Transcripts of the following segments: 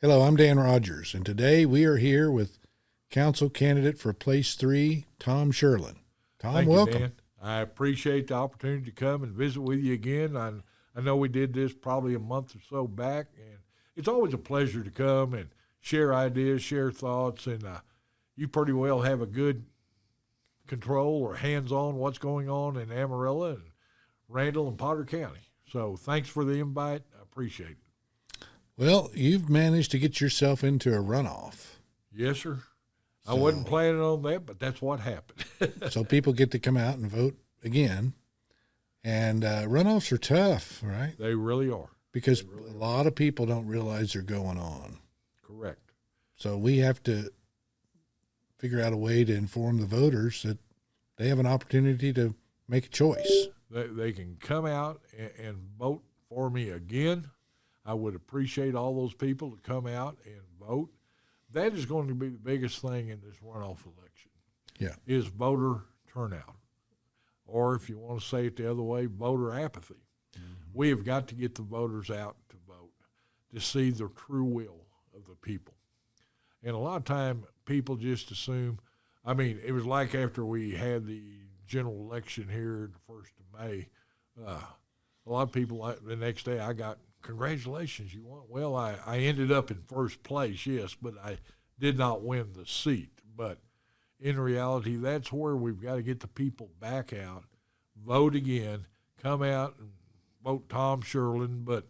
Hello, I'm Dan Rogers, and today we are here with council candidate for Place 3, Tom Scherlen. Tom, Thank welcome. you, Dan. I appreciate the opportunity to come and visit with you again. I know we did this probably a month or so back, and it's always a pleasure to come and share ideas, share thoughts, and you pretty well have a good control or hands-on what's going on in Amarillo and Randall and Potter County. So thanks for the invite. I appreciate it. Well, you've managed to get yourself into a runoff. Yes, sir. I wasn't planning on that, but that's what happened. So people get to come out and vote again. And runoffs are tough, right? They really are. Because a lot of people don't realize they're going on. Correct. So we have to figure out a way to inform the voters that they have an opportunity to make a choice. They can come out and vote for me again. I would appreciate all those people to come out and vote. That is going to be the biggest thing in this runoff election. Yeah. Is voter turnout. Or if you want to say it the other way, voter apathy. Mm-hmm. We have got to get the voters out to vote, to see the true will of the people. And a lot of time people just assume, it was like after we had the general election here the 1st of May, a lot of people, the next day I got, congratulations, you won. Well, I ended up in first place, yes, but I did not win the seat. But in reality, that's where we've got to get the people back out, vote again, come out and vote Tom Scherlen. But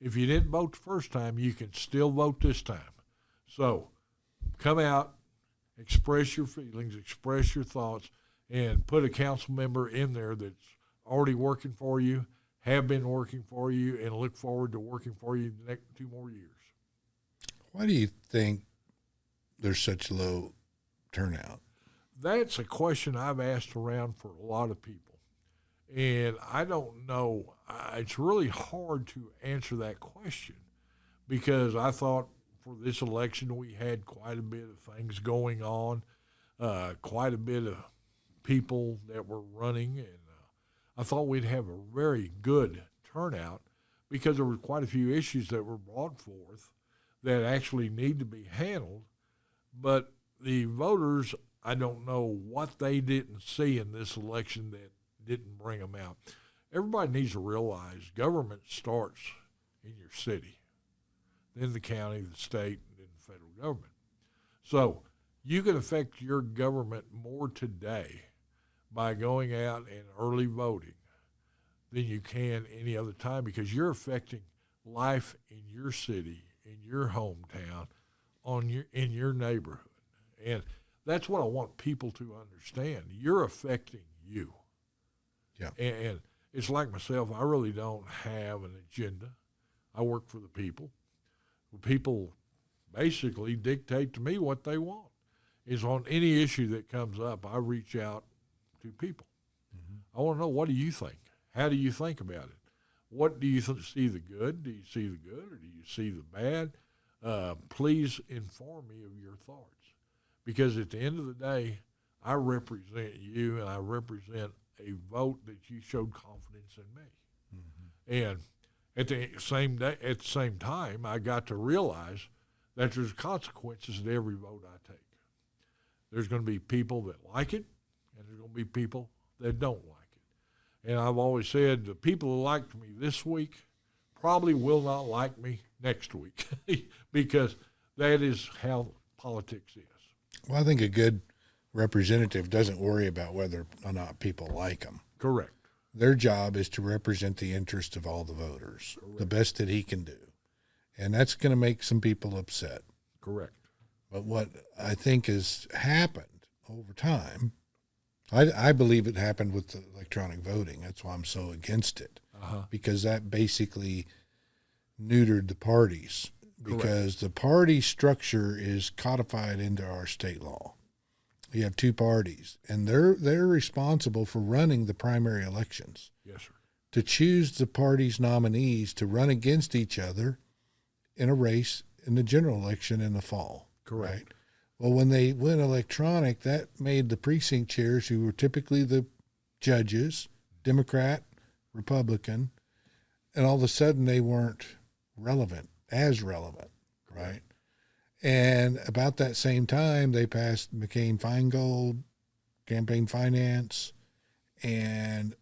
if you didn't vote the first time, you can still vote this time. So come out, express your feelings, express your thoughts, and put a council member in there that's already working for you, have been working for you, and look forward to working for you the next 2 more years. Why do you think there's such low turnout? That's a question I've asked around for a lot of people. And I don't know. It's really hard to answer that question because I thought for this election we had quite a bit of things going on, quite a bit of people that were running, and I thought we'd have a very good turnout because there were quite a few issues that were brought forth that actually need to be handled. But the voters, I don't know what they didn't see in this election that didn't bring them out. Everybody needs to realize government starts in your city, then the county, the state, and then the federal government. So you can affect your government more today by going out and early voting than you can any other time because you're affecting life in your city, in your hometown, in your neighborhood. And that's what I want people to understand. You're affecting you. Yeah. And it's like myself, I really don't have an agenda. I work for the people. People basically dictate to me what they want. Is on any issue that comes up, I reach out to people. Mm-hmm. I want to know, what do you think? How do you think about it? What do you see the good? Do you see the good or do you see the bad? Please inform me of your thoughts. Because at the end of the day, I represent you and I represent a vote that you showed confidence in me. Mm-hmm. And at the same time, I got to realize that there's consequences to every vote I take. There's going to be people that like it, and there's going to be people that don't like it. And I've always said the people who liked me this week probably will not like me next week because that is how politics is. Well, I think a good representative doesn't worry about whether or not people like them. Correct. Their job is to represent the interest of all the voters, correct, the best that he can do. And that's going to make some people upset. Correct. But what I think has happened over time, I believe it happened with the electronic voting. That's why I'm so against it, because that basically neutered the parties. Because the party structure is codified into our state law. You have 2 parties, and they're responsible for running the primary elections. Yes, sir. To choose the party's nominees to run against each other in a race in the general election in the fall. Correct. Right? Well, when they went electronic, that made the precinct chairs, who were typically the judges, Democrat, Republican, and all of a sudden they weren't as relevant, right? And about that same time, they passed McCain-Feingold campaign finance, and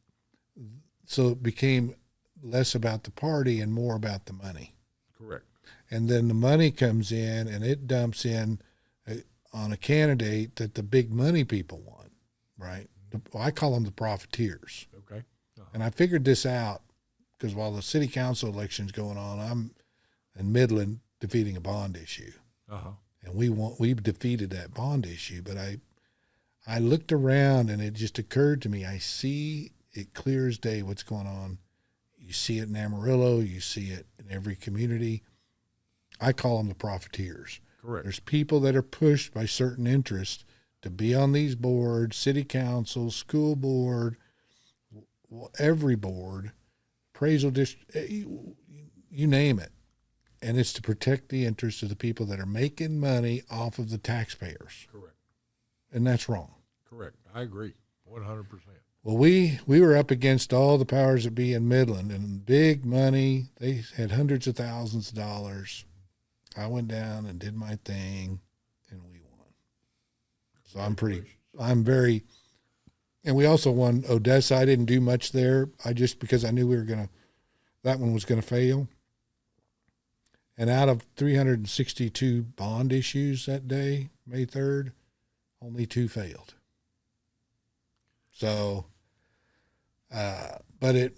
so it became less about the party and more about the money. Correct. And then the money comes in, and it dumps in on a candidate that the big money people want, right? I call them the profiteers. Okay. And I figured this out because while the city council election's going on, I'm in Midland defeating a bond issue. And we've defeated that bond issue. But I looked around, and it just occurred to me, I see it clear as day what's going on. You see it in Amarillo. You see it in every community. I call them the profiteers. Correct. There's people that are pushed by certain interests to be on these boards, city council, school board, every board, appraisal district, you name it. And it's to protect the interests of the people that are making money off of the taxpayers. Correct. And that's wrong. Correct. I agree 100%. Well, we were up against all the powers that be in Midland, and big money. They had hundreds of thousands of dollars. I went down and did my thing, and we won. So I'm very, and we also won Odessa. I didn't do much there. Because I knew that one was going to fail. And out of 362 bond issues that day, May 3rd, only 2 failed. So, but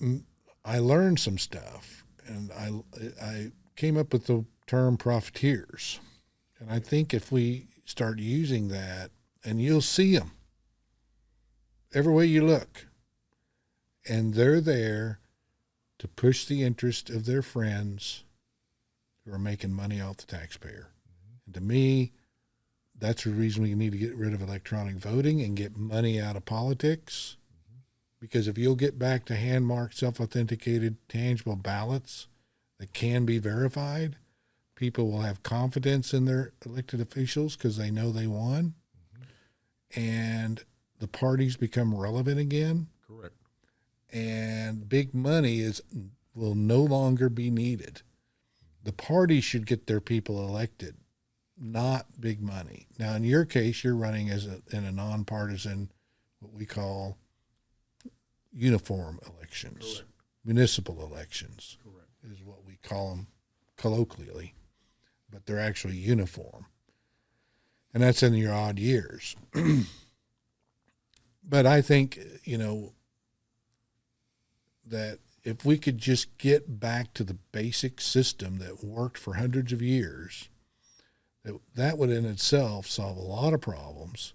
I learned some stuff, and I came up with the term profiteers. And I think if we start using that, and you'll see them every way you look, and they're there to push the interest of their friends who are making money off the taxpayer. And to me, that's the reason we need to get rid of electronic voting and get money out of politics. Because if you'll get back to hand-marked, self-authenticated, tangible ballots that can be verified, people will have confidence in their elected officials because they know they won. And the parties become relevant again. Correct. And big money will no longer be needed. The party should get their people elected, not big money. Now, in your case, you're running in a nonpartisan, what we call uniform elections. Correct. Municipal elections. Correct. Is what we call them colloquially, but they're actually uniform. And that's in your odd years. But I think, that if we could just get back to the basic system that worked for hundreds of years, that would in itself solve a lot of problems.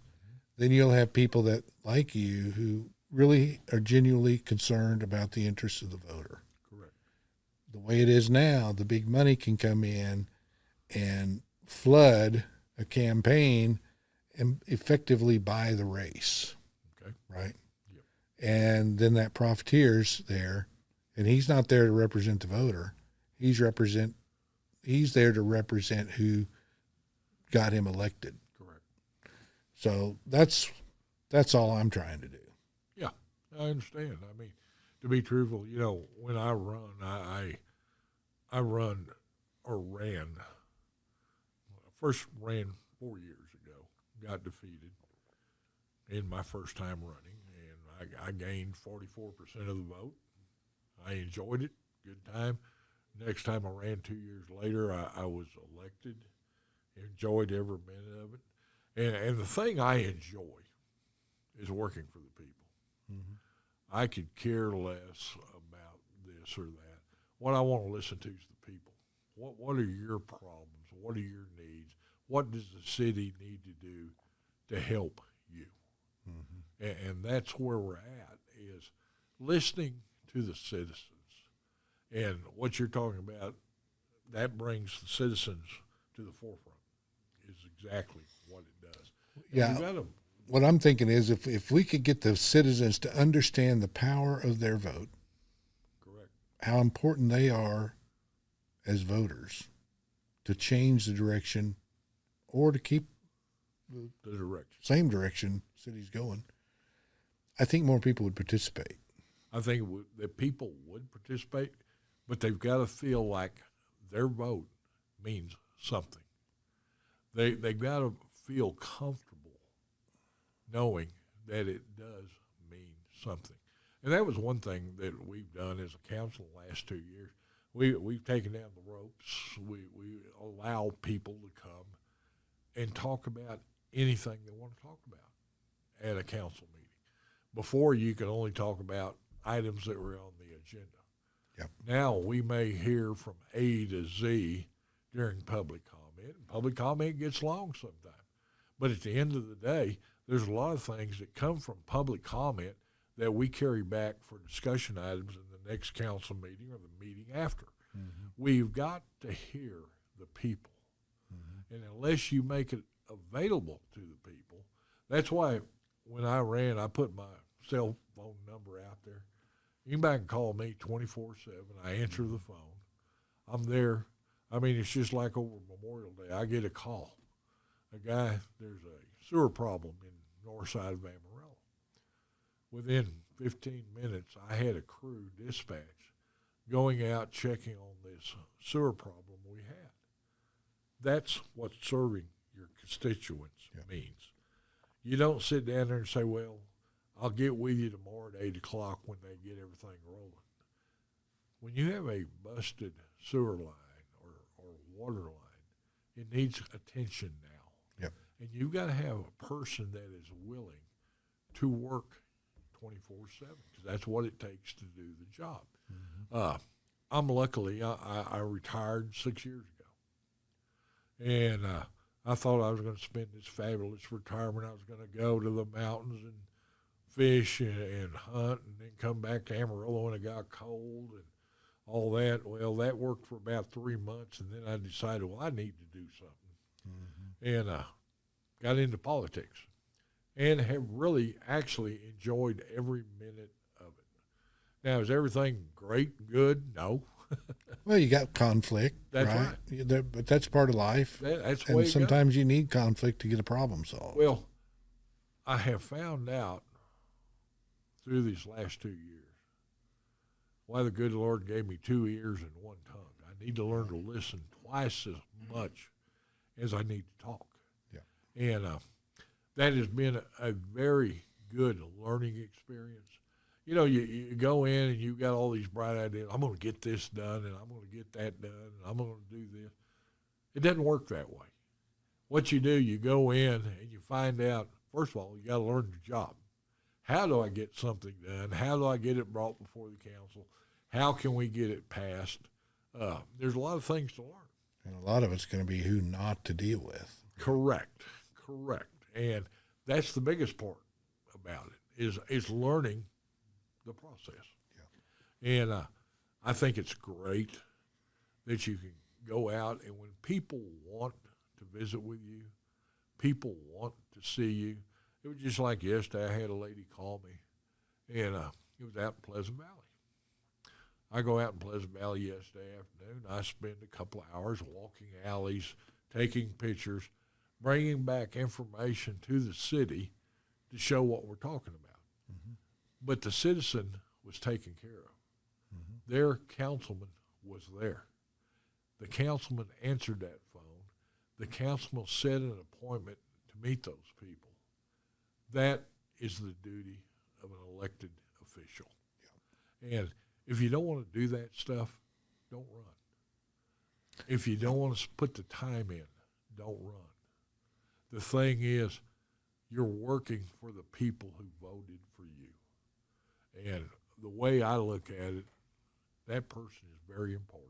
Then you'll have people that, like you, who really are genuinely concerned about the interests of the voter. Correct. The way it is now, the big money can come in and flood a campaign and effectively buy the race. Okay. Right? Yep. And then that profiteer's there, and he's not there to represent the voter. He's there to represent who got him elected. Correct. So that's all I'm trying to do. Yeah, I understand. I mean, to be truthful, when I run, I run or ran. I first ran 4 years ago, got defeated in my first time running, and I gained 44% of the vote. I enjoyed it, good time. Next time I ran 2 years later, I was elected, enjoyed every minute of it. And the thing I enjoy is working for the people. Mm-hmm. I could care less about this or that. What I want to listen to is the people. What are your problems? What are your needs? What does the city need to do to help you? Mm-hmm. And that's where we're at, is listening to the citizens. And what you're talking about, that brings the citizens to the forefront, is exactly what it does. Yeah. What I'm thinking is if we could get the citizens to understand the power of their vote, correct, how important they are as voters to change the direction or to keep the direction, same direction city's going, I think more people would participate. I think that people would participate, but they've got to feel like their vote means something. they've got to feel comfortable knowing that it does mean something. And that was one thing that we've done as a council the last 2 years. We've taken down the ropes. We allow people to come and talk about anything they want to talk about at a council meeting. Before, you could only talk about items that were on the agenda. Yep. Now we may hear from A to Z during public comment. Public comment gets long sometimes. But at the end of the day, there's a lot of things that come from public comment that we carry back for discussion items in the next council meeting or the meeting after. Mm-hmm. We've got to hear the people. Mm-hmm. And unless you make it available to the people, that's why when I ran, I put my cell phone number out there. Anybody can call me 24/7. I answer the phone. I'm there. I mean, it's just like over Memorial Day. I get a call. There's a sewer problem in north side of Amarillo. Within 15 minutes, I had a crew dispatch going out checking on this sewer problem we had. That's what serving your constituents means. You don't sit down there and say, well, I'll get with you tomorrow at 8 o'clock when they get everything rolling. When you have a busted sewer line or water line, it needs attention now. Yep. And you've got to have a person that is willing to work 24/7 because that's what it takes to do the job. Mm-hmm. I'm luckily, I retired 6 years ago. And I thought I was going to spend this fabulous retirement. I was going to go to the mountains and fish and hunt and then come back to Amarillo when it got cold and all that. Well, that worked for about 3 months, and then I decided, well, I need to do something. Mm-hmm. And got into politics and have really actually enjoyed every minute of it. Now, is everything great, good? No. Well, you got conflict, that's right? But that's part of life. That's the and way sometimes you need conflict to get a problem solved. Well, I have found out through these last 2 years why the good Lord gave me 2 ears and 1 tongue. I need to learn to listen twice as much as I need to talk. Yeah. And that has been a very good learning experience. You know, you go in and you've got all these bright ideas. I'm going to get this done, and I'm going to get that done, and I'm going to do this. It doesn't work that way. What you do, you go in and you find out, first of all, you got to learn the job. How do I get something done? How do I get it brought before the council? How can we get it passed? There's a lot of things to learn. And a lot of it's going to be who not to deal with. Correct. And that's the biggest part about it is learning the process. Yeah. And I think it's great that you can go out, and when people want to visit with you, people want to see you. It was just like yesterday. I had a lady call me, and it was out in Pleasant Valley. I go out in Pleasant Valley yesterday afternoon. I spend a couple of hours walking alleys, taking pictures, bringing back information to the city to show what we're talking about. Mm-hmm. But the citizen was taken care of. Mm-hmm. Their councilman was there. The councilman answered that phone. The councilman set an appointment to meet those people. That is the duty of an elected official. Yeah. And if you don't want to do that stuff, don't run. If you don't want to put the time in, don't run. The thing is, you're working for the people who voted for you. And the way I look at it, that person is very important.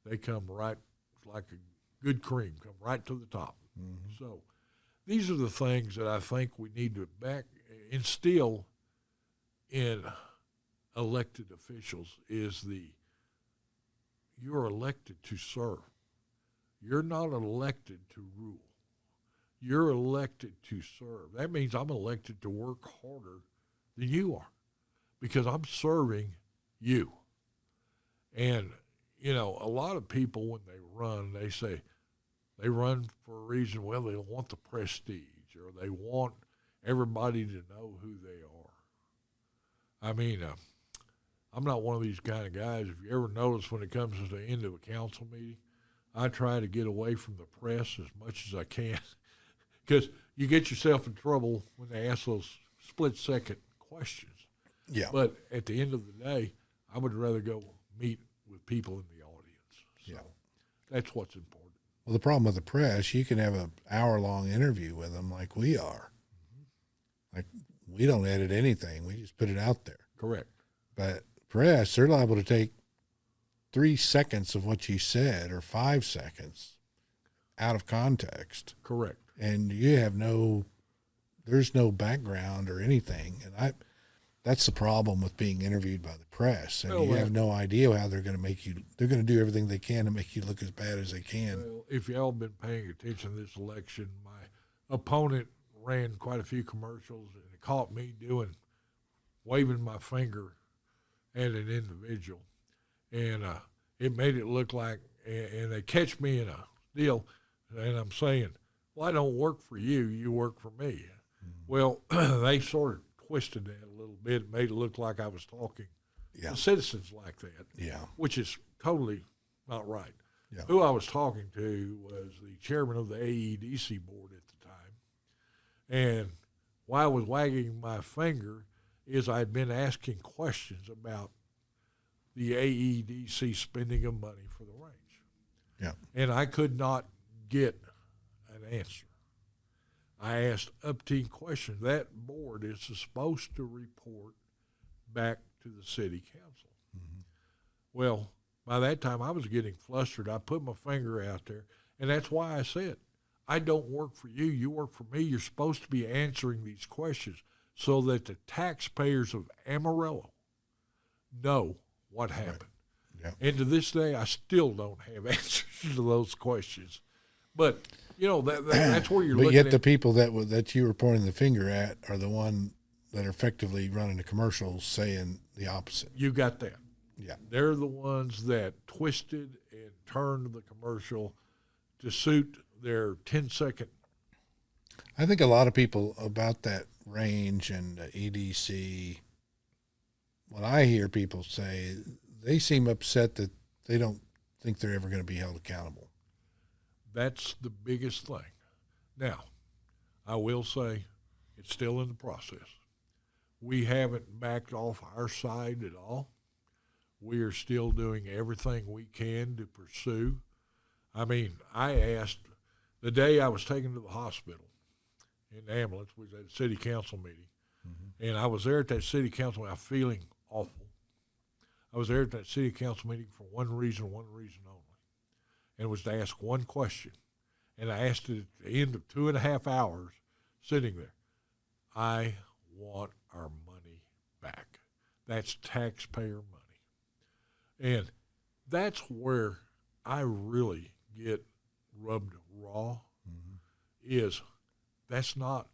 They come right, it's like a good cream, come right to the top. Mm-hmm. So these are the things that I think we need to instill in elected officials is you're elected to serve. You're not elected to rule. You're elected to serve. That means I'm elected to work harder than you are because I'm serving you. And, you know, a lot of people when they run, they say they run for a reason, well, they want the prestige or they want everybody to know who they are. I mean, I'm not one of these kind of guys. If you ever notice when it comes to the end of a council meeting, I try to get away from the press as much as I can because you get yourself in trouble when they ask those split-second questions. Yeah. But at the end of the day, I would rather go meet with people in the audience. So that's what's important. Well, the problem with the press, you can have an hour-long interview with them like we are. Like, we don't edit anything. We just put it out there. Correct. But press, they're liable to take 3 seconds of what you said or 5 seconds out of context. Correct. And you have there's no background or anything. And that's the problem with being interviewed by the press. And you have no idea how they're going to do everything they can to make you look as bad as they can. Well, if y'all been paying attention to this election, my opponent ran quite a few commercials and it caught me waving my finger at an individual. And it made it look like, and they catch me in a deal, and I'm saying, well, I don't work for you, you work for me. Well, they sort of twisted that a little bit, made it look like I was talking to citizens like that, which is totally not right. Yeah. Who I was talking to was the chairman of the AEDC board at the time, and why I was wagging my finger is I'd been asking questions about the AEDC spending of money for the range. Yeah. And I could not get an answer. I asked upteen questions. That board is supposed to report back to the city council. Mm-hmm. Well, by that time I was getting flustered. I put my finger out there, and that's why I said, I don't work for you, you work for me. You're supposed to be answering these questions so that the taxpayers of Amarillo know what happened. Right. Yeah. And to this day, I still don't have answers to those questions. But, that's where you're looking at. But yet the people that you were pointing the finger at are the one that are effectively running the commercials saying the opposite. You got that. Yeah. They're the ones that twisted and turned the commercial to suit their 10-second. I think a lot of people about that range and EDC, when I hear people say, they seem upset that they don't think they're ever going to be held accountable. That's the biggest thing. Now, I will say it's still in the process. We haven't backed off our side at all. We are still doing everything we can to pursue. I mean, I asked the day I was taken to the hospital in the ambulance, was at a city council meeting, and I was there at that city council meeting, feeling awful. I was there at that city council meeting for one reason only, and it was to ask one question. And I asked it at the end of 2.5 hours sitting there. I want our money back. That's taxpayer money. And that's where I really get rubbed raw, is that's not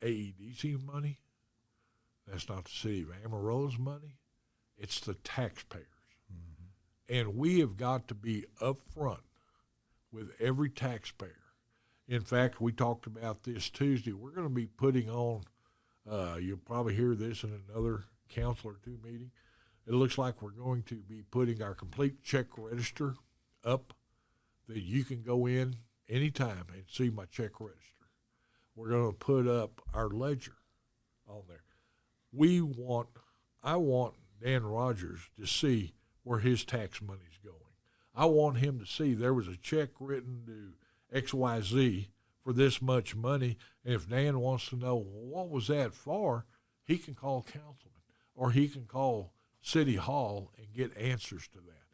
AEDC money. That's not the city of Amarillo's money. It's the taxpayers. And we have got to be upfront with every taxpayer. In fact, we talked about this Tuesday. We're going to be putting on, you'll probably hear this in another council or two meeting. It looks like we're going to be putting our complete check register up that you can go in anytime and see my check register. We're going to put up our ledger on there. I want Dan Rogers to see where his tax money's going. I want him to see there was a check written to XYZ for this much money, and if Dan wants to know, well, what was that for, he can call councilman or he can call City Hall and get answers to that.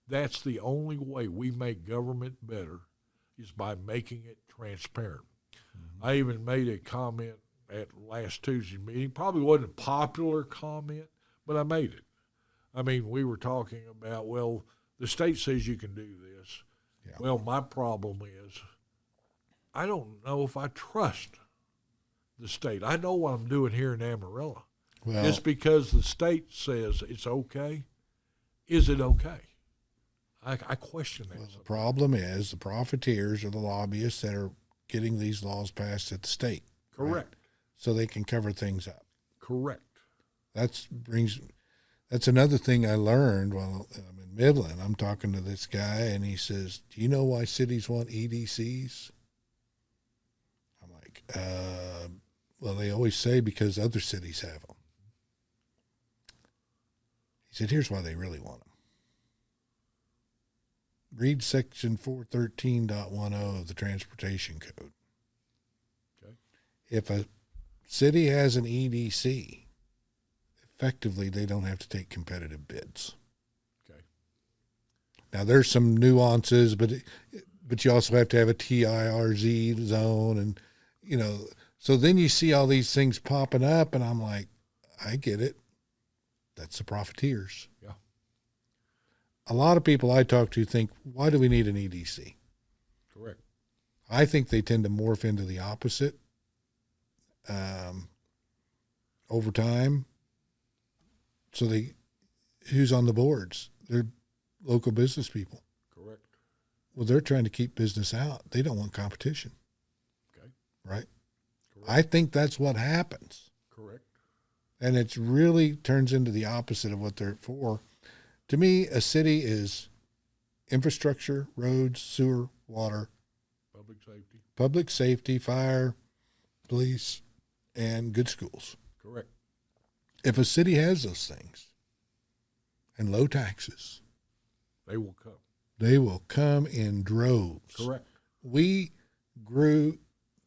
That's the only way we make government better, is by making it transparent. I even made a comment at last Tuesday meeting. Probably wasn't a popular comment, but I made it. I mean, we were talking about, well, the state says you can do this. Yeah. Well, my problem is I don't know if I trust the state. I know what I'm doing here in Amarillo. Well, just because the state says it's okay, is it okay? I question that. Well, the problem is the profiteers are the lobbyists that are getting these laws passed at the state. Correct. Right? So they can cover things up. Correct. That's That's another thing I learned while I'm in Midland. I'm talking to this guy, and he says, "Do you know why cities want EDCs?" I'm like, well, they always say because other cities have them. He said, "Here's why they really want them. Read section 413.10 of the Transportation Code. Okay. If a city has an EDC, effectively, they don't have to take competitive bids." Okay. Now, there's some nuances, but you also have to have a TIRZ zone, and so then you see all these things popping up, and I'm like, I get it. That's the profiteers. Yeah. A lot of people I talk to think, why do we need an EDC? Correct. I think they tend to morph into the opposite over time. So who's on the boards? They're local business people. Correct. Well, they're trying to keep business out. They don't want competition. Okay. Right? Correct. I think that's what happens. Correct. And it really turns into the opposite of what they're for. To me, a city is infrastructure, roads, sewer, water, public safety, fire, police, and good schools. Correct. If a city has those things and low taxes, they will come. They will come in droves. Correct. We grew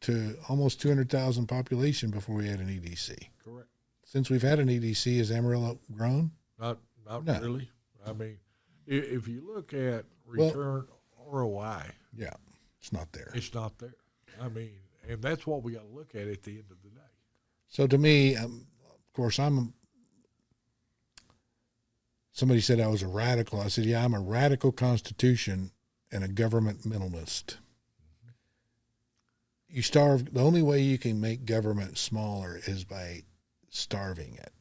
to almost 200,000 population before we had an EDC. Correct. Since we've had an EDC, has Amarillo grown? Not No. really. I mean, if you look at return ROI, yeah, it's not there. It's not there. I mean, and that's what we got to look at the end of the day. So to me, of course, somebody said I was a radical. I said, yeah, I'm a radical constitution and a government minimalist. You starve. The only way you can make government smaller is by starving it.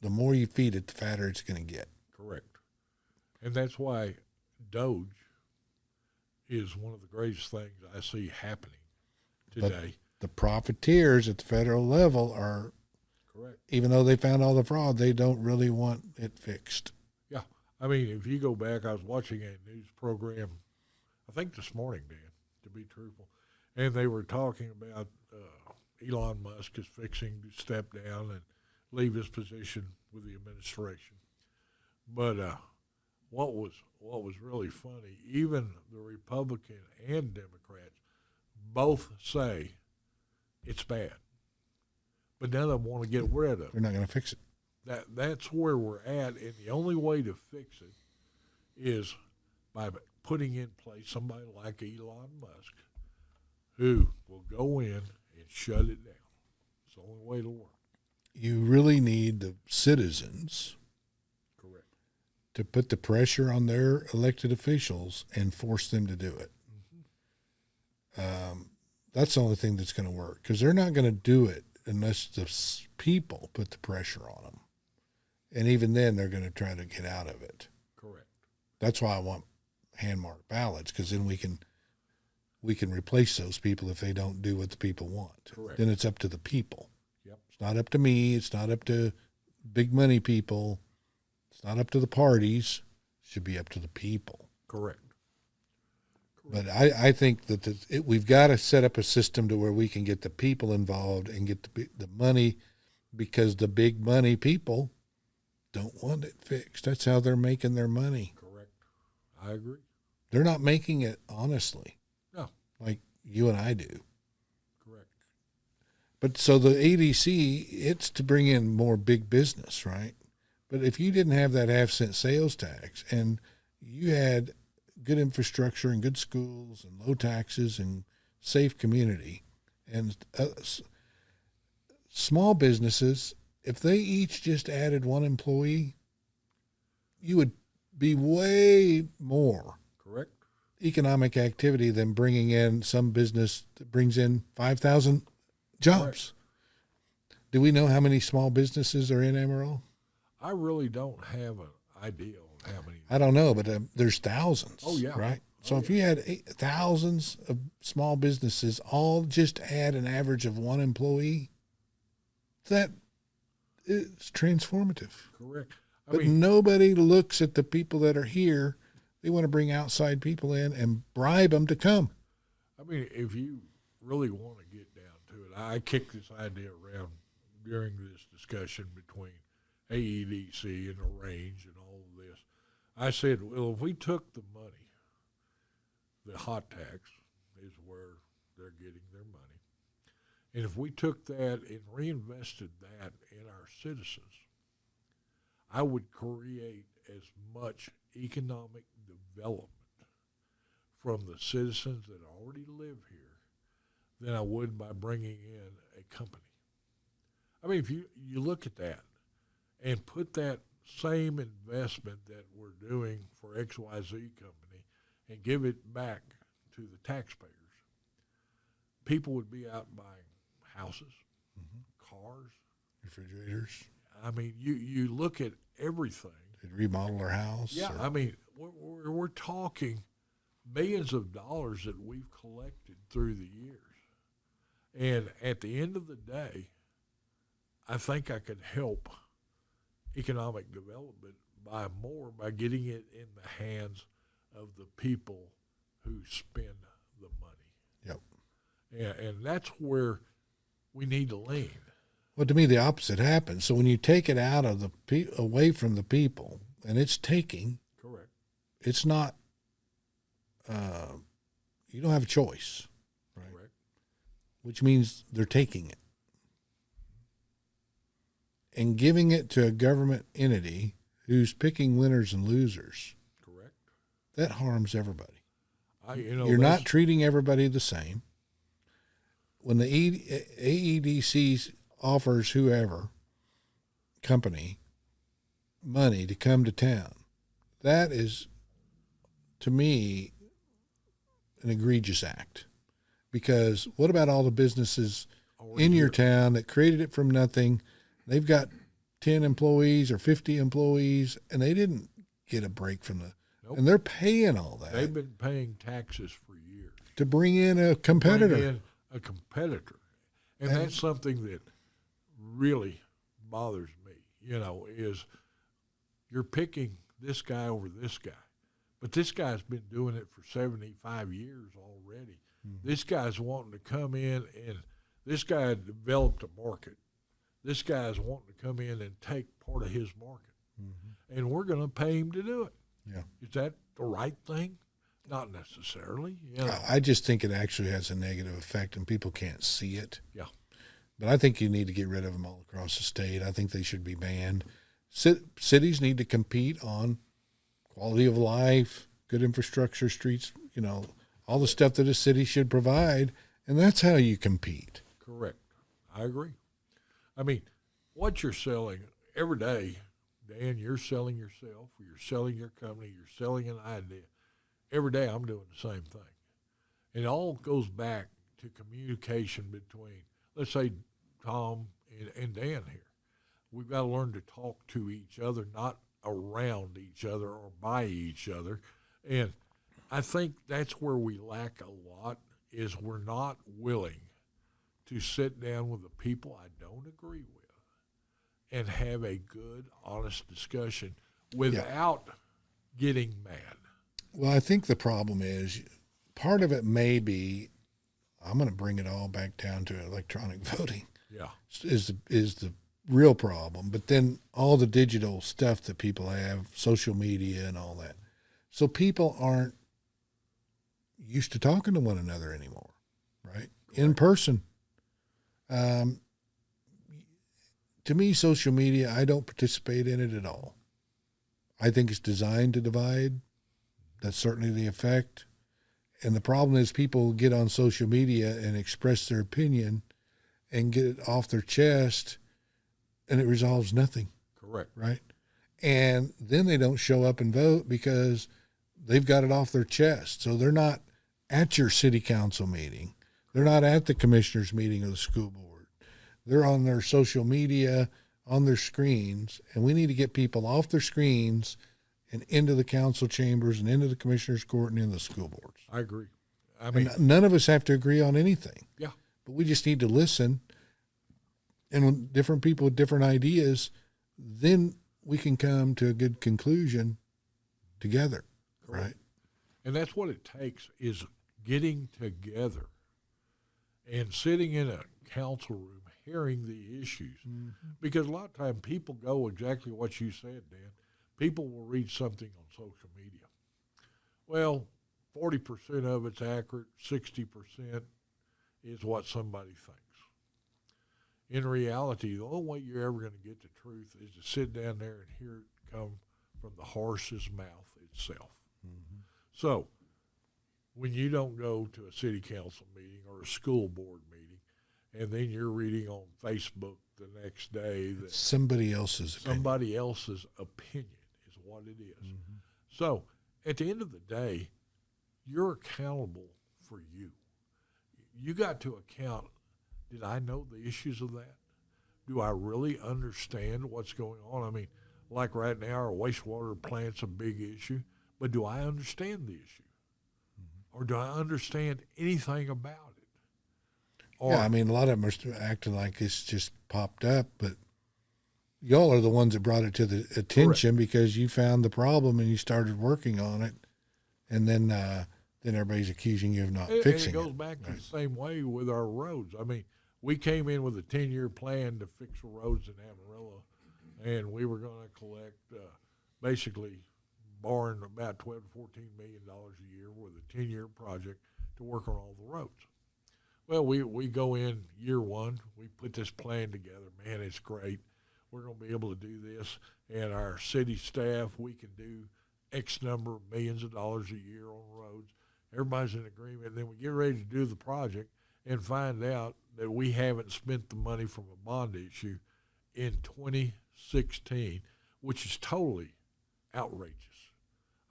The more you feed it, the fatter it's going to get. Correct. And that's why Doge is one of the greatest things I see happening today. But the profiteers at the federal level are, correct. Even though they found all the fraud, they don't really want it fixed. Yeah. I mean, if you go back, I was watching a news program, I think this morning, Dan, to be truthful, and they were talking about Elon Musk is fixing to step down and leave his position with the administration. But what was really funny, even the Republican and Democrats both say it's bad, but none of them want to get rid of it. They're not going to fix it. That's where we're at, and the only way to fix it is by putting in place somebody like Elon Musk, who will go in and shut it down. It's the only way to work. You really need the citizens, correct, to put the pressure on their elected officials and force them to do it. Mm-hmm. That's the only thing that's going to work, because they're not going to do it unless the people put the pressure on them. And even then, they're going to try to get out of it. Correct. That's why I want hand-marked ballots, because then we can replace those people if they don't do what the people want. Correct. Then it's up to the people. Yep. It's not up to me. It's not up to big money people. It's not up to the parties. It should be up to the people. Correct. But I think that we've got to set up a system to where we can get the people involved and get the money, because the big money people don't want it fixed. That's how they're making their money. Correct. I agree. They're not making it honestly. No. Like you and I do. Correct. But so the ADC, it's to bring in more big business, right? But if you didn't have that 0.5-cent sales tax and you had good infrastructure and good schools and low taxes and safe community and small businesses, if they each just added one employee, you would be way more correct economic activity than bringing in some business that brings in 5,000 jobs. Correct. Do we know how many small businesses are in Amarillo? I really don't have an idea on how many. I don't know, but there's thousands. Oh, yeah. Right? So oh, if yeah. you had thousands of small businesses all just add an average of one employee, that is transformative. Correct. But nobody looks at the people that are here. They want to bring outside people in and bribe them to come. I mean, if you really want to get down to it, I kicked this idea around during this discussion between AEDC and the range and all of this. I said, well, if we took the money, the hot tax is where they're getting their money, and if we took that and reinvested that in our citizens, I would create as much economic development from the citizens that already live here than I would by bringing in a company. I mean, if you look at that and put that same investment that we're doing for XYZ company and give it back to the taxpayers, people would be out buying houses, cars, refrigerators. I mean, you look at everything. They'd remodel their house. Yeah, I mean, we're talking millions of dollars that we've collected through the years. And at the end of the day, I think I could help economic development by getting it in the hands of the people who spend the money. Yep. And that's where we need to lean. Well, to me, the opposite happens. So when you take it out of away from the people, and it's taking, correct, it's not. You don't have a choice, right? Correct. Which means they're taking it and giving it to a government entity who's picking winners and losers. Correct. That harms everybody. You're not treating everybody the same. When the AEDC offers whoever company money to come to town, that is, to me, an egregious act. Because what about all the businesses in your town that created it from nothing? They've got 10 employees or 50 employees, and they didn't get a break from and they're paying all that. They've been paying taxes for years to bring in a competitor. And that's something that really bothers me, is you're picking this guy over this guy. But this guy's been doing it for 75 years already. Mm-hmm. This guy's wanting to come in, and this guy developed a market. This guy's wanting to come in and take part of his market. Mm-hmm. And we're going to pay him to do it. Yeah. Is that the right thing? Not necessarily. I just think it actually has a negative effect, and people can't see it. Yeah. But I think you need to get rid of them all across the state. I think they should be banned. Cities need to compete on quality of life, good infrastructure, streets, all the stuff that a city should provide, and that's how you compete. Correct. I agree. I mean, what you're selling every day, Dan, you're selling yourself, you're selling your company, you're selling an idea. Every day I'm doing the same thing. And it all goes back to communication between, let's say, Tom and Dan here. We've got to learn to talk to each other, not around each other or by each other. And I think that's where we lack a lot, is we're not willing to sit down with the people I don't agree with and have a good, honest discussion without getting mad. Well, I think the problem is, part of it may be, I'm going to bring it all back down to electronic voting. Yeah. Is the real problem. But then all the digital stuff that people have, social media and all that. So people aren't used to talking to one another anymore, right? In person. To me, social media, I don't participate in it at all. I think it's designed to divide. That's certainly the effect. And the problem is people get on social media and express their opinion and get it off their chest, and it resolves nothing. Correct. Right? And then they don't show up and vote because they've got it off their chest. So they're not at your city council meeting. They're not at the commissioners meeting of the school board. They're on their social media, on their screens, and we need to get people off their screens and into the council chambers and into the commissioner's court and into the school boards. I agree. I mean, and none of us have to agree on anything. Yeah. But we just need to listen. And when different people with different ideas, then we can come to a good conclusion together, right? And that's what it takes, is getting together and sitting in a council room, hearing the issues. Mm-hmm. Because a lot of times people go exactly what you said, Dan. People will read something on social media. Well, 40% of it's accurate, 60% is what somebody thinks. In reality, the only way you're ever going to get the truth is to sit down there and hear it come from the horse's mouth itself. Mm-hmm. So, when you don't go to a city council meeting or a school board meeting, and then you're reading on Facebook the next day that somebody else's opinion is what it is. Mm-hmm. So, at the end of the day, you're accountable for you. You got to account, did I know the issues of that? Do I really understand what's going on? I mean, like right now, our wastewater plant's a big issue, but do I understand the issue? Mm-hmm. Or do I understand anything about it? Or, yeah, I mean, a lot of them are acting like this just popped up, but y'all are the ones that brought it to the attention. Correct. Because you found the problem and you started working on it, and then everybody's accusing you of not fixing it. And it goes back to the same way with our roads. I mean, we came in with a 10-year plan to fix the roads in Amarillo, and we were going to collect basically borrowing about $12 to $14 million a year with a 10-year project to work on all the roads. Well, we go in year one, we put this plan together. Man, it's great. We're going to be able to do this, and our city staff, we can do X number of millions of dollars a year on roads. Everybody's in agreement. And then we get ready to do the project and find out that we haven't spent the money from a bond issue in 2016, which is totally outrageous.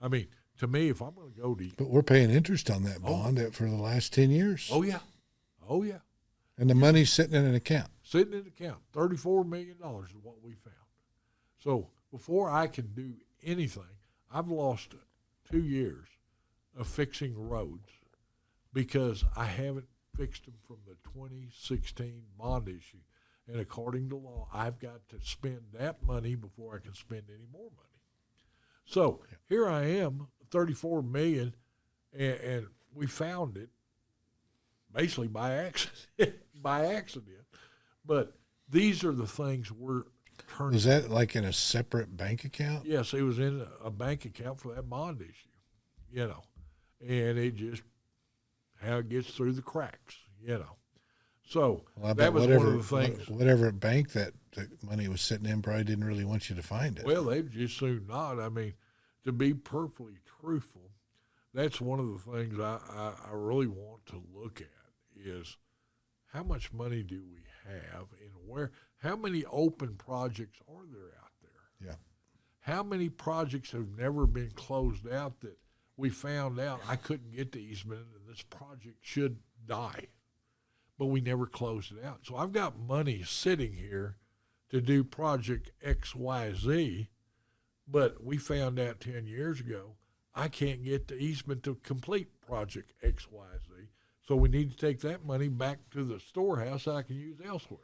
I mean, to me, if I'm going to go to... But we're paying interest on that bond for the last 10 years. Oh, yeah. Oh, yeah. And the money's sitting in an account. Sitting in an account. $34 million is what we found. So before I can do anything, I've lost 2 years of fixing roads because I haven't fixed them from the 2016 bond issue. And according to law, I've got to spend that money before I can spend any more money. So here I am, $34 million, and we found it basically by accident. But these are the things we're turning. Was that like in a separate bank account? Yes, it was in a bank account for that bond issue, and it just how it gets through the cracks, So that was one of the things. Whatever bank that the money was sitting in probably didn't really want you to find it. Well, they just soon not. I mean, to be perfectly truthful, that's one of the things I really want to look at is how much money do we have and how many open projects are there out there? Yeah. How many projects have never been closed out that we found out I couldn't get the easement and this project should die, but we never closed it out. So I've got money sitting here to do project XYZ, but we found out 10 years ago I can't get the easement to complete project XYZ. So we need to take that money back to the storehouse I can use elsewhere.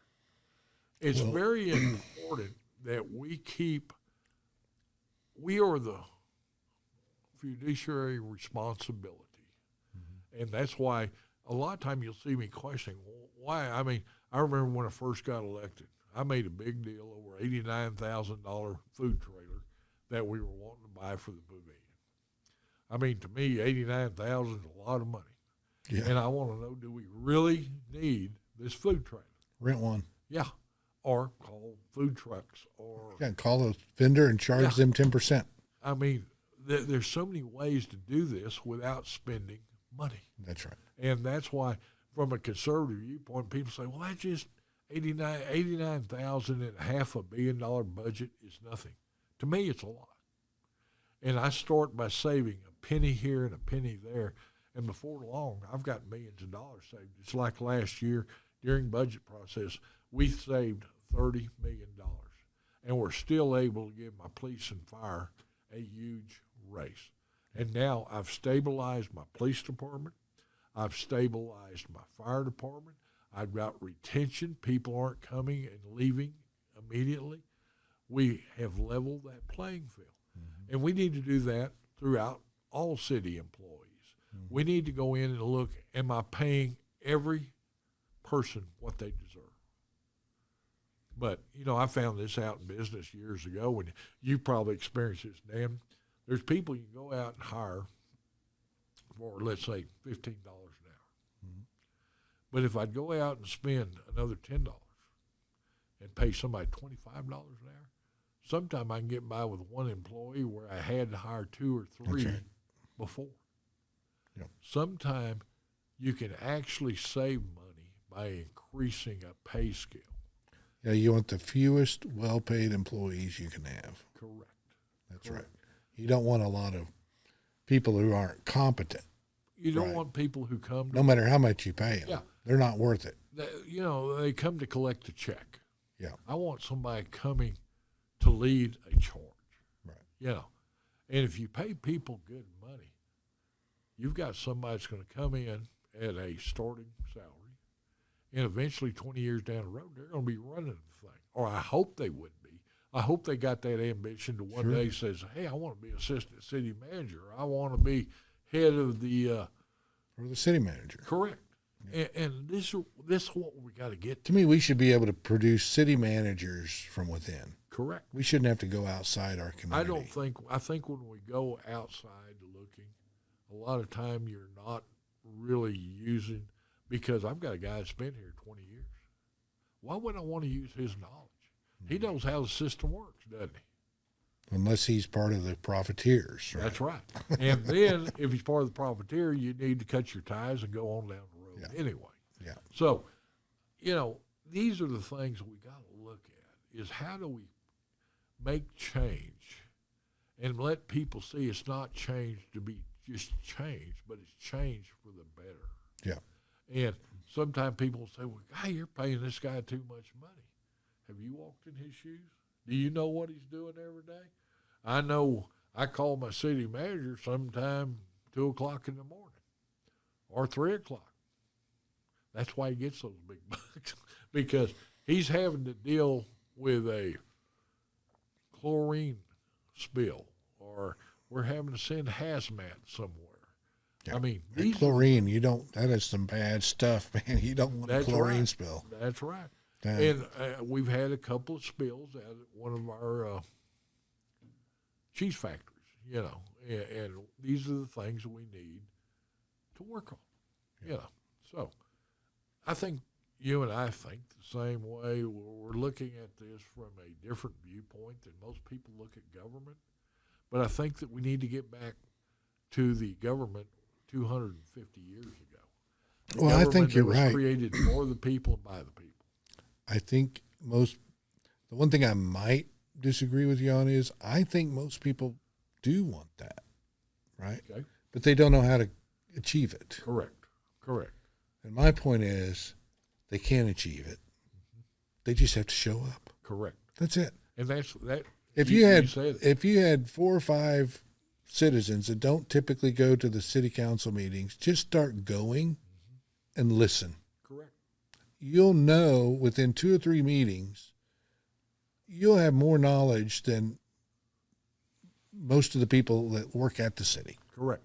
It's very important that we are the fiduciary responsibility. Mm-hmm. And that's why a lot of time you'll see me questioning, why? I mean, I remember when I first got elected, I made a big deal over $89,000 food trailer that we were wanting to buy for the pavilion. I mean, to me, $89,000 is a lot of money. Yeah. And I want to know, do we really need this food trailer? Rent one. Yeah. Or call food trucks. Or call the vendor and charge them 10%. I mean, there's so many ways to do this without spending money. That's right. And that's why, from a conservative viewpoint, people say, well, that's just $89,000 and $500 million budget is nothing. To me, it's a lot. And I start by saving a penny here and a penny there. And before long, I've got millions of dollars saved. It's like last year during budget process, we saved $30 million. And we're still able to give my police and fire a huge raise. And now I've stabilized my police department. I've stabilized my fire department. I've got retention. People aren't coming and leaving immediately. we have leveled that playing field. And we need to do that throughout all city employees. We need to go in and look, am I paying every person what they deserve? But, I found this out in business years ago, and you probably experienced this, Dan. There's people you can go out and hire for, let's say, $15 an hour. But if I'd go out and spend another $10 and pay somebody $25 an hour, sometime I can get by with one employee where I had to hire 2 or 3 before. Yep. Sometime you can actually save money by increasing a pay scale. Yeah, you want the fewest well-paid employees you can have. Correct. That's right. You don't want a lot of people who aren't competent. You don't want people who come to, no matter how much you pay them. Yeah. They're not worth it. They come to collect a check. Yeah. I want somebody coming to lead a charge. Right. And if you pay people good money, you've got somebody that's going to come in at a starting salary, and eventually 20 years down the road, they're going to be running the thing. Or I hope they would be. I hope they got that ambition to one day says, hey, I want to be assistant city manager. I want to be head of the or the city manager. Correct. Yeah. And this is what we got to get to. To me, we should be able to produce city managers from within. Correct. We shouldn't have to go outside our community. I think when we go outside looking, a lot of time you're not really using, because I've got a guy that's been here 20 years. Why would I want to use his knowledge? He knows how the system works, doesn't he? Unless he's part of the profiteers. Right? That's right. And then if he's part of the profiteer, you need to cut your ties and go on down the road anyway. Yeah. So, these are the things we got to look at, is how do we make change and let people see it's not change to be just change, but it's change for the better. Yeah. And sometimes people say, well, guy, you're paying this guy too much money. Have you walked in his shoes? Do you know what he's doing every day? I know I call my city manager sometime 2 o'clock in the morning or 3 o'clock. That's why he gets those big bucks, because he's having to deal with a chlorine spill, or we're having to send hazmat somewhere. Yeah. I mean, chlorine, that is some bad stuff, man. You don't want a chlorine spill. That's right. And we've had a couple of spills at one of our cheese factories, and these are the things we need to work on, So I think you and I think the same way. We're looking at this from a different viewpoint than most people look at government. But I think that we need to get back to the government 250 years ago. Well, I think you're right. Created for the people and by the people. I think the one thing I might disagree with you on is I think most people do want that, right? Okay. But they don't know how to achieve it. Correct. And my point is they can achieve it. They just have to show up. Correct. That's it. And that's that. If you had 4 or 5 citizens that don't typically go to the city council meetings, just start going and listen. Correct. You'll know within 2 or 3 meetings, you'll have more knowledge than most of the people that work at the city. Correct.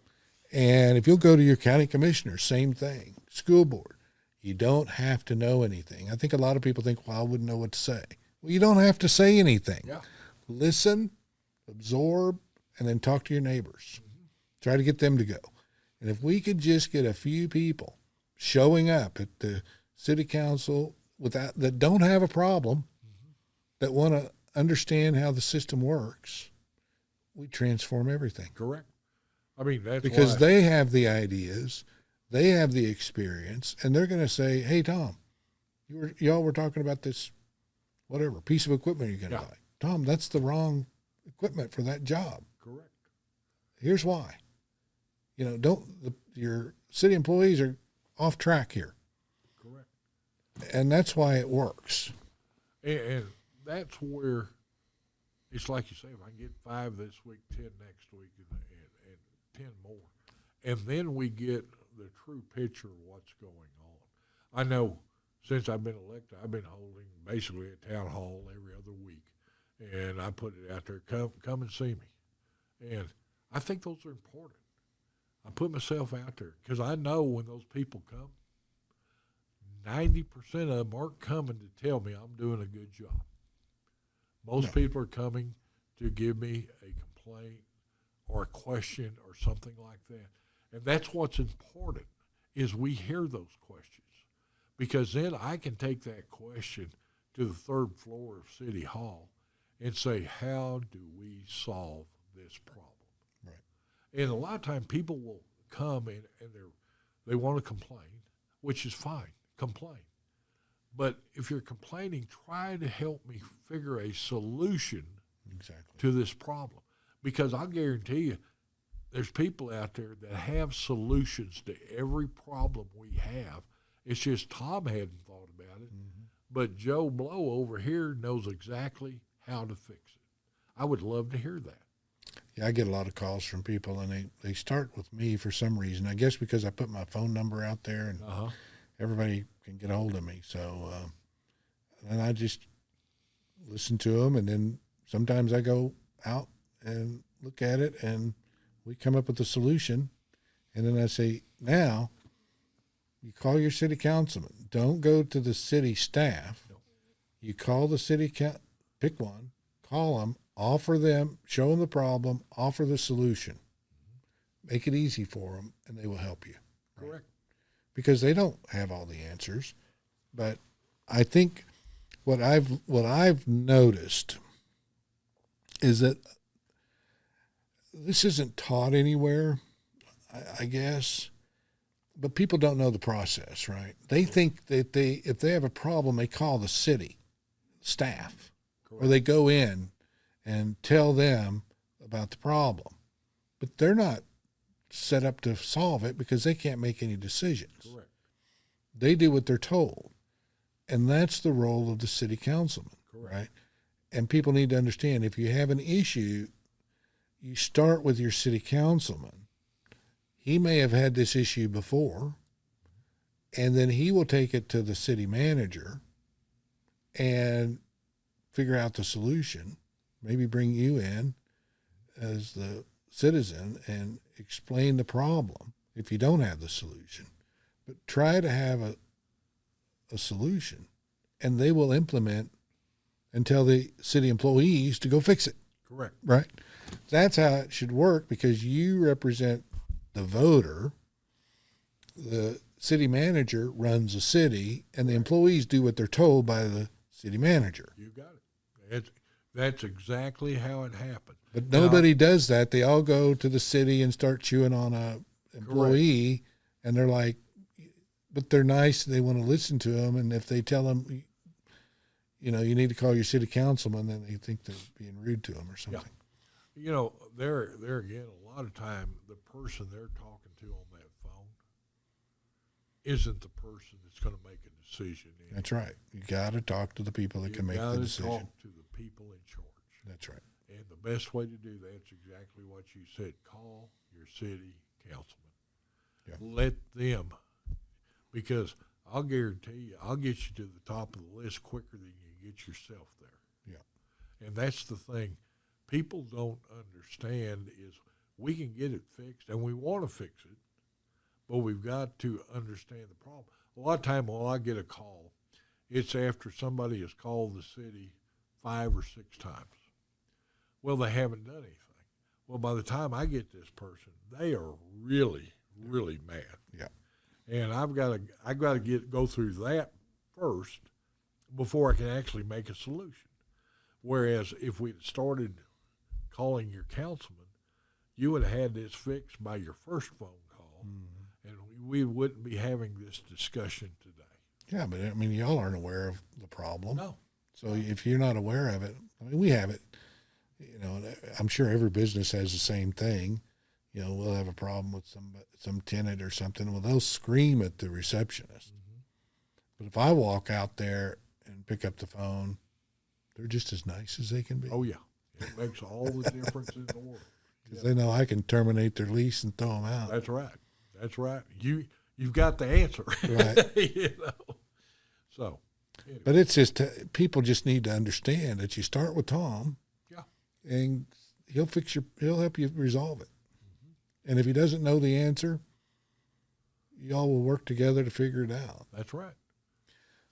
And if you'll go to your county commissioner, same thing. School board, you don't have to know anything. I think a lot of people think, well, I wouldn't know what to say. Well, you don't have to say anything. Yeah. Listen, absorb, and then talk to your neighbors. Try to get them to go. And if we could just get a few people showing up at the city council that don't have a problem, that want to understand how the system works, we transform everything. Correct. I mean, that's because why they have the ideas, they have the experience, and they're going to say, hey, Tom, y'all were talking about this, whatever, piece of equipment you're going to buy. Tom, that's the wrong equipment for that job. Correct. Here's why. Your city employees are off track here. Correct. And that's why it works. And that's where it's like you say, if I can get 5 this week, 10 next week, and 10 more. And then we get the true picture of what's going on. I know since I've been elected, I've been holding basically a town hall every other week. and I put it out there. Come and see me, and I think those are important. I put myself out there because I know when those people come, 90% of them aren't coming to tell me I'm doing a good job. Most people are coming to give me a complaint or a question or something like that. And that's what's important is we hear those questions, because then I can take that question to the third floor of City Hall and say, how do we solve this problem? Right. And a lot of times people will come and they want to complain, which is fine. Complain. But if you're complaining, try to help me figure a solution to this problem. Because I'll guarantee you, there's people out there that have solutions to every problem we have. It's just Tom hadn't thought about it. Mm-hmm. But Joe Blow over here knows exactly how to fix it. I would love to hear that. Yeah, I get a lot of calls from people, and they start with me for some reason. I guess because I put my phone number out there, and everybody can get a hold of me. So, and I just listen to them, and then sometimes I go out and look at it, and we come up with a solution. And then I say, now you call your city councilman. Don't go to the city staff. No. You call the city pick one, call them, offer them, show them the problem, offer the solution. Make it easy for them, and they will help you. Right? Correct. Because they don't have all the answers. But I think what I've noticed is that this isn't taught anywhere, I guess, but people don't know the process, right? They think that if they have a problem, they call the city staff. Correct. Or they go in and tell them about the problem. But they're not set up to solve it because they can't make any decisions. Correct. They do what they're told. And that's the role of the city councilman. Correct. Right? And people need to understand, if you have an issue, you start with your city councilman. He may have had this issue before, and then he will take it to the city manager and figure out the solution, maybe bring you in as the citizen and explain the problem if you don't have the solution. But try to have a solution, and they will implement and tell the city employees to go fix it. Correct. Right? That's how it should work, because you represent the voter. The city manager runs the city, and the employees do what they're told by the city manager. You got it. That's exactly how it happened. But nobody does that. They all go to the city and start chewing on a employee, correct. And they're like, but they're nice. They want to listen to them, and if they tell them, you need to call your city councilman, then they think they're being rude to them or something. Yeah. There again, a lot of time, the person they're talking to on that phone isn't the person that's going to make a decision. That's right. You got to talk to the people that can make the decision. You got to talk to the people in charge. That's right. And the best way to do that is exactly what you said. Call your city councilman. Yeah. Let them, because I'll guarantee you, I'll get you to the top of the list quicker than you get yourself there. Yeah. And that's the thing people don't understand is we can get it fixed, and we want to fix it, but we've got to understand the problem. A lot of time when I get a call, it's after somebody has called the city 5 or 6 times. Well, they haven't done anything. Well, by the time I get this person, they are really, really mad. Yeah. And I've got to go through that first before I can actually make a solution. Whereas if we'd started calling your councilman, you would have had this fixed by your first phone call, and we wouldn't be having this discussion today. Yeah, but I mean, y'all aren't aware of the problem. No. So if you're not aware of it, I mean, we have it. I'm sure every business has the same thing. We'll have a problem with some tenant or something. Well, they'll scream at the receptionist. Mm-hmm. But if I walk out there and pick up the phone, they're just as nice as they can be. Oh, yeah. It makes all the difference in the world. Because they know I can terminate their lease and throw them out. That's right. That's right. You've got the answer. Right. So. But it's just people just need to understand that you start with Tom, Yeah. and he'll help you resolve it. And if he doesn't know the answer, y'all will work together to figure it out. That's right.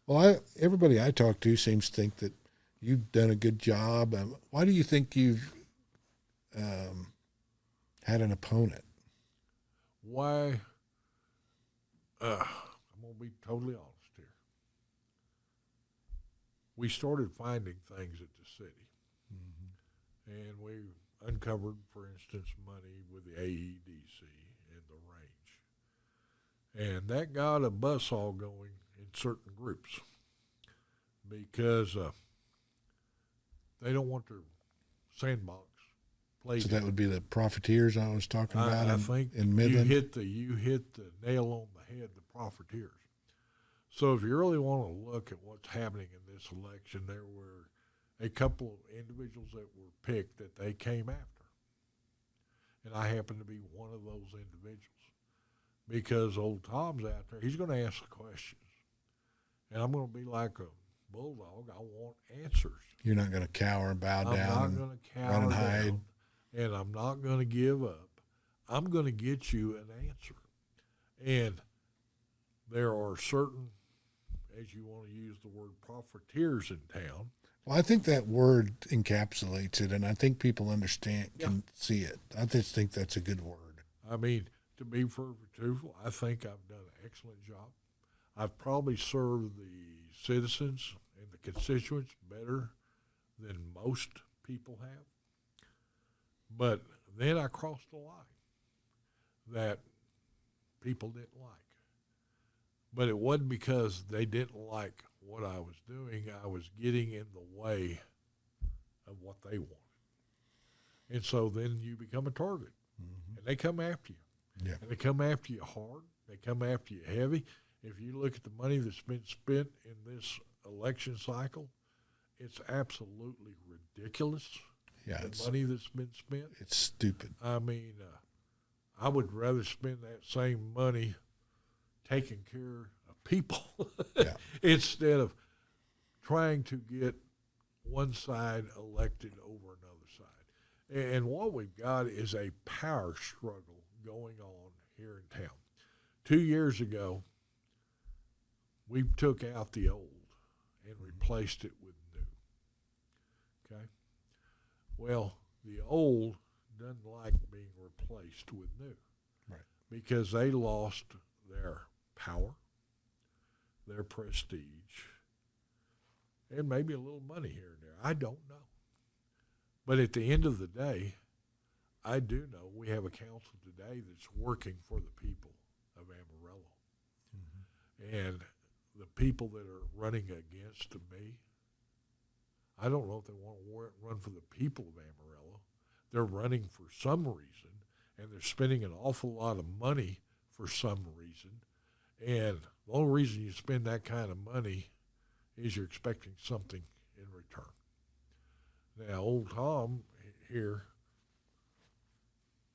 Well, everybody I talk to seems to think that you've done a good job. Why do you think you've had an opponent? Why? I'm going to be totally honest here. We started finding things at the city. And we uncovered, for instance, money with the AEDC and the range. And that got a buzzsaw going in certain groups because they don't want their sandbox played. So that would be the profiteers I was talking about. I think in Midland. You hit the nail on the head. The profiteers. So if you really want to look at what's happening in this election, there were a couple of individuals that were picked that they came after, and I happen to be one of those individuals because old Tom's out there. He's going to ask the questions, and I'm going to be like a bulldog. I want answers. You're not going to cower and bow down. I'm not going to cower run and down, hide. and I'm not going to give up. I'm going to get you an answer. And there are certain, as you want to use the word, profiteers in town. Well, I think that word encapsulates it, and I think people can see it. I just think that's a good word. I mean, to be perfectly truthful, I think I've done an excellent job. I've probably served the citizens and the constituents better than most people have. But then I crossed a line that people didn't like. But it wasn't because they didn't like what I was doing. I was getting in the way of what they wanted. And so then you become a target. And they come after you. Yeah. And they come after you hard. They come after you heavy. If you look at the money that's been spent in this election cycle, it's absolutely ridiculous. Yeah, The money that's been spent. It's stupid. I mean, I would rather spend that same money taking care of people instead of trying to get one side elected over another side. And what we've got is a power struggle going on here in town. 2 years ago, we took out the old and replaced it with new. Okay? Well, the old doesn't like being replaced with new. Right. Because they lost their power, their prestige, and maybe a little money here and there. I don't know. But at the end of the day, I do know we have a council today that's working for the people of Amarillo. And the people that are running against me, I don't know if they want to run for the people of Amarillo. They're running for some reason, and they're spending an awful lot of money for some reason. And the only reason you spend that kind of money is you're expecting something in return. Now, old Tom here,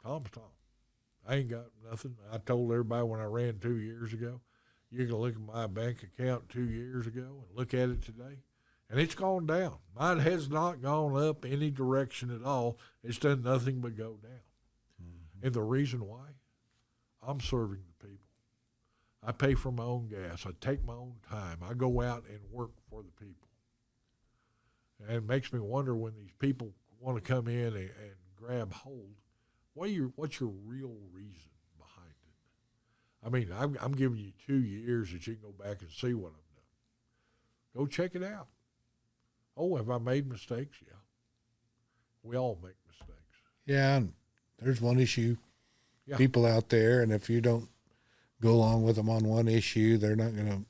Tom's Tom. I ain't got nothing. I told everybody when I ran 2 years ago, you can look at my bank account 2 years ago and look at it today, and it's gone down. Mine has not gone up any direction at all. It's done nothing but go down. And the reason why? I'm serving the people. I pay for my own gas. I take my own time. I go out and work for the people. And it makes me wonder when these people want to come in and grab hold, what's your real reason behind it? I mean, I'm giving you 2 years that you can go back and see what I've done. Go check it out. Oh, have I made mistakes? Yeah. We all make mistakes. Yeah, and there's one issue. Yeah. People out there, and if you don't go along with them on one issue, they're mad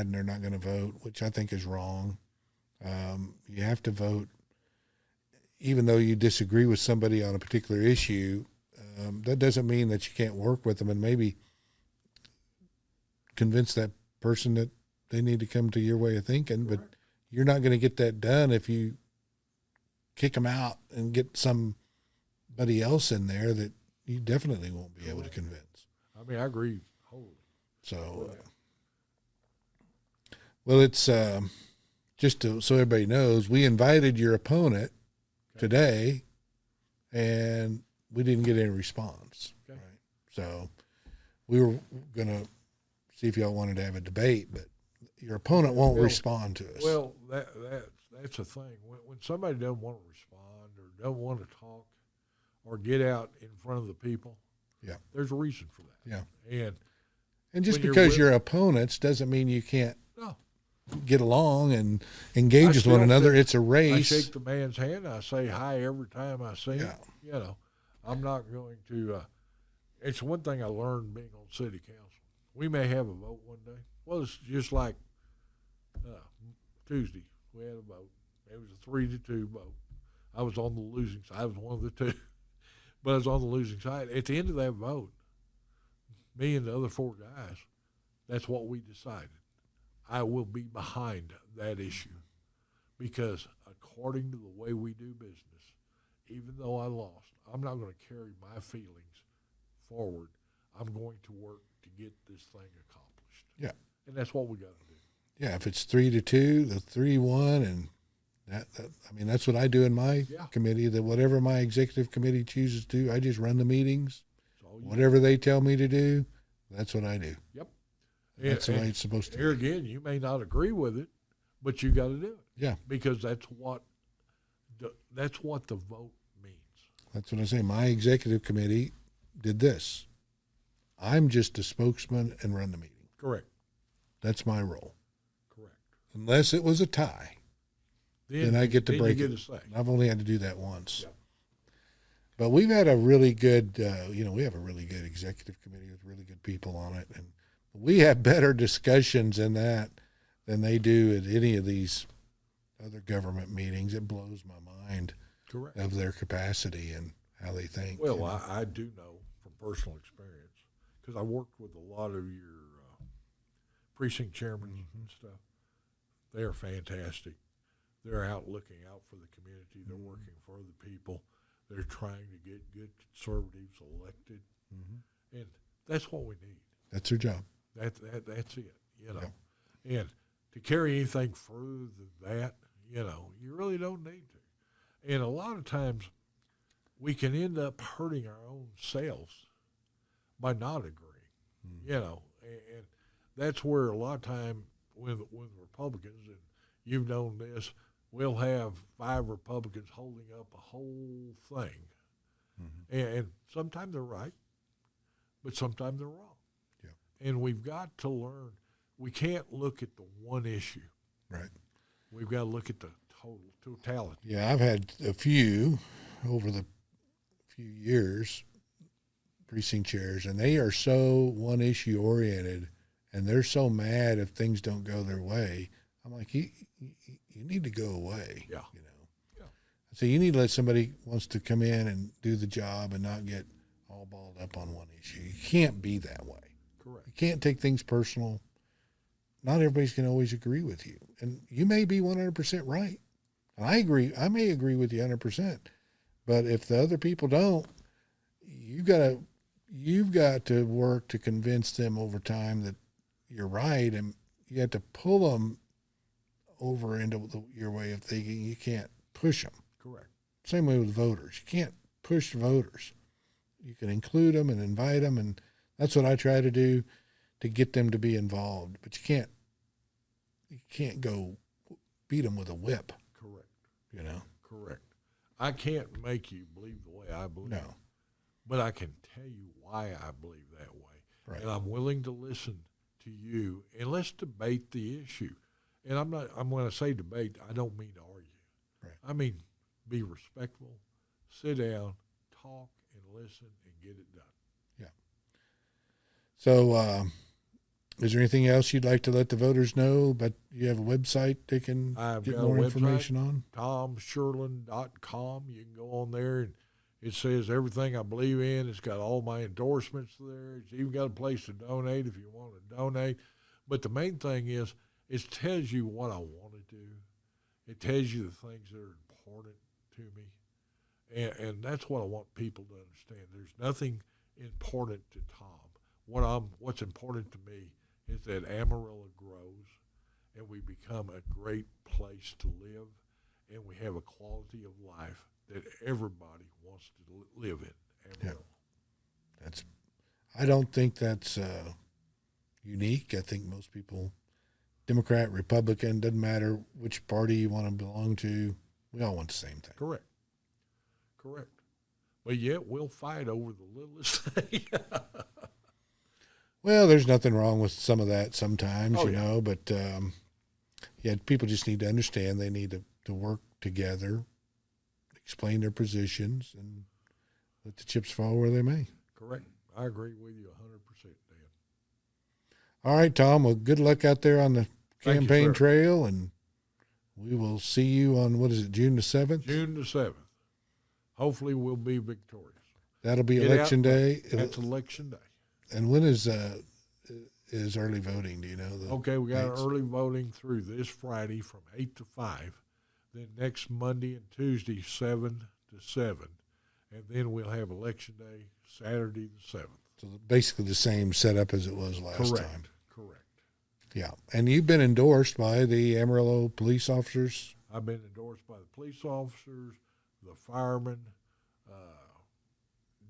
and they're not going to vote, which I think is wrong. You have to vote, even though you disagree with somebody on a particular issue. That doesn't mean that you can't work with them and maybe convince that person that they need to come to your way of thinking. But you're not going to get that done if you kick them out and get somebody else in there that you definitely won't be able to convince. I mean, I agree wholly. So, Well, it's so everybody knows, we invited your opponent today, and we didn't get any response. Okay. Right? So we were going to see if y'all wanted to have a debate, but your opponent won't respond to us. Well, that's the thing. When somebody doesn't want to respond or doesn't want to talk or get out in front of the people, there's a reason for that. Yeah. And just because you're opponents doesn't mean you can't get along and engage with one another. It's a race. I shake the man's hand. I say hi every time I see him. You know, I'm not going to. It's one thing I learned being on city council. We may have a vote one day. Well, it's just like Tuesday. We had a vote. It was a 3-2 vote. I was on the losing side. I was one of the two, but I was on the losing side. At the end of that vote, me and the other 4 guys, that's what we decided. I will be behind that issue because according to the way we do business, even though I lost, I'm not going to carry my feelings forward. I'm going to work to get this thing accomplished. Yeah. And that's what we got to do. Yeah, if it's 3-2, the 3-1, and that I mean, that's what I do in my committee, that whatever my executive committee chooses to do, I just run the meetings. Whatever they tell me to do, that's what I do. Yep. That's the way it's supposed to be. Here again, you may not agree with it, but you got to do it. Yeah. Because that's what the vote means. That's what I say. My executive committee did this. I'm just a spokesman and run the meeting. Correct. That's my role. Correct. Unless it was a tie, then I get to break it. I've only had to do that once. Yep. But we've had a really good, we have a really good executive committee with really good people on it, and we have better discussions in that than they do at any of these other government meetings. It blows my mind. Correct. Of their capacity and how they think. Well, I do know from personal experience because I worked with a lot of your precinct chairmen and stuff. They are fantastic. They're out looking out for the community. They're working for the people. They're trying to get good conservatives elected, and that's what we need. That's their job. That's it, And to carry anything further than that, you really don't need to. And a lot of times we can end up hurting our own selves by not agreeing, and that's where a lot of time with Republicans, and you've known this, we'll have 5 Republicans holding up a whole thing. And sometimes they're right, but sometimes they're wrong. And we've got to learn. We can't look at the one issue. Right. We've got to look at the totality. Yeah, I've had a few over the few years, precinct chairs, and they are so one issue oriented, and they're so mad if things don't go their way. I'm like, you need to go away. Yeah. So you need to let somebody wants to come in and do the job and not get all balled up on one issue. You can't be that way. Correct. You can't take things personal. Not everybody's going to always agree with you. And you may be 100% right. And I agree. I may agree with you 100%. But if the other people don't, you've got to work to convince them over time that you're right. And you have to pull them over into your way of thinking. You can't push them. Correct. Same way with voters. You can't push voters. You can include them and invite them, and that's what I try to do to get them to be involved. But you can't go beat them with a whip. Correct. Correct. I can't make you believe the way I believe. No. But I can tell you why I believe that way. Right. And I'm willing to listen to you, and let's debate the issue. And I'm going to say debate, I don't mean to argue. Right. I mean be respectful, sit down, talk, and listen, and get it done. Yeah. So is there anything else you'd like to let the voters know? But you have a website they can get more information on? TomScherlen.com. You can go on there, and it says everything I believe in. It's got all my endorsements there. It's even got a place to donate if you want to donate. But the main thing is it tells you what I want to do. It tells you the things that are important to me. And that's what I want people to understand. There's nothing important to Tom. What's important to me is that Amarillo grows and we become a great place to live, and we have a quality of life that everybody wants to live in. Yeah. I don't think that's unique. I think most people, Democrat, Republican, doesn't matter which party you want to belong to, we all want the same thing. Correct. But yet we'll fight over the littlest thing. Well, there's nothing wrong with some of that sometimes, you yeah. know, but people just need to understand they need to work together, explain their positions, and let the chips fall where they may. Correct. I agree with you 100%, Dan. All right, Tom. Well, good luck out there on the campaign trail, and we will see you on, what is it, June the 7th? June the 7th. Hopefully we'll be victorious. That'll be election day. That's election day. And when is early voting? Do you know? Okay, we got early voting through this Friday from 8 to 5. Then next Monday and Tuesday, 7 to 7. And then we'll have election day, Saturday the 7th. So basically the same setup as it was last time. Correct. Yeah. And you've been endorsed by the Amarillo police officers? I've been endorsed by the police officers, the firemen,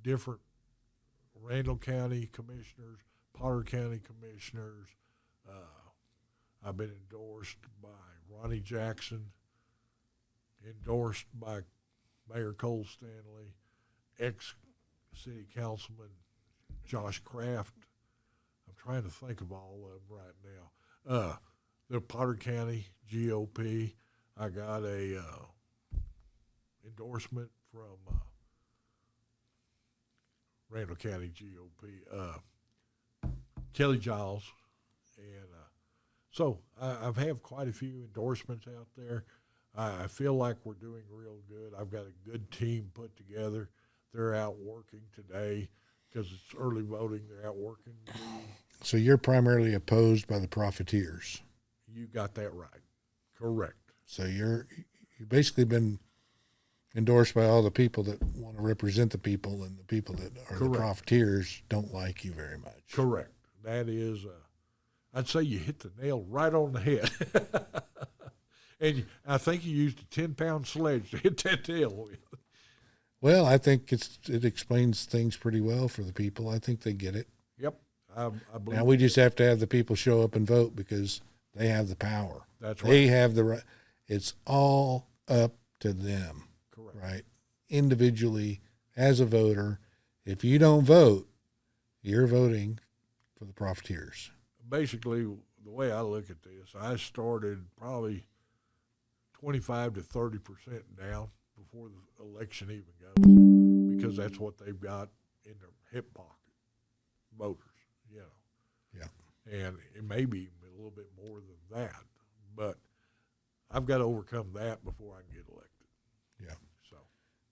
different Randall County commissioners, Potter County commissioners. I've been endorsed by Ronnie Jackson, endorsed by Mayor Cole Stanley, ex-city councilman Josh Kraft. I'm trying to think of all of them right now. The Potter County GOP. I got a endorsement from Randall County GOP, Kelly Giles, and so I've had quite a few endorsements out there. I feel like we're doing real good. I've got a good team put together. They're out working today because it's early voting. They're out working. So you're primarily opposed by the profiteers. You got that right. Correct. So you've basically been endorsed by all the people that want to represent the people, and the people that are the profiteers don't like you very much. Correct. That is, I'd say you hit the nail right on the head. And I think you used a 10-pound sledge to hit that nail with. Well, I think it explains things pretty well for the people. I think they get it. Yep. I believe now we just have to have the people show up and vote because they have the power. That's right. They have the right. It's all up to them. Correct. Right? Individually, as a voter, if you don't vote, you're voting for the profiteers. Basically, the way I look at this, I started probably 25 to 30% down before the election even goes, because that's what they've got in their hip pocket, voters, you know. Yeah. And it may be a little bit more than that, but I've got to overcome that before I can get elected. Yeah. So.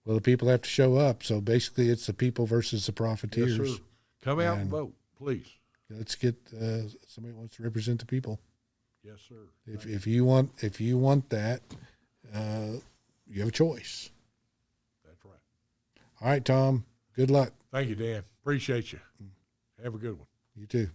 Well, the people have to show up. So basically, it's the people versus the profiteers. Yes, sir. Come out and vote, please. Let's get somebody who wants to represent the people. Yes, sir. If you want that, you have a choice. That's right. All right, Tom. Good luck. Thank you, Dan. Appreciate you. Have a good one. You too.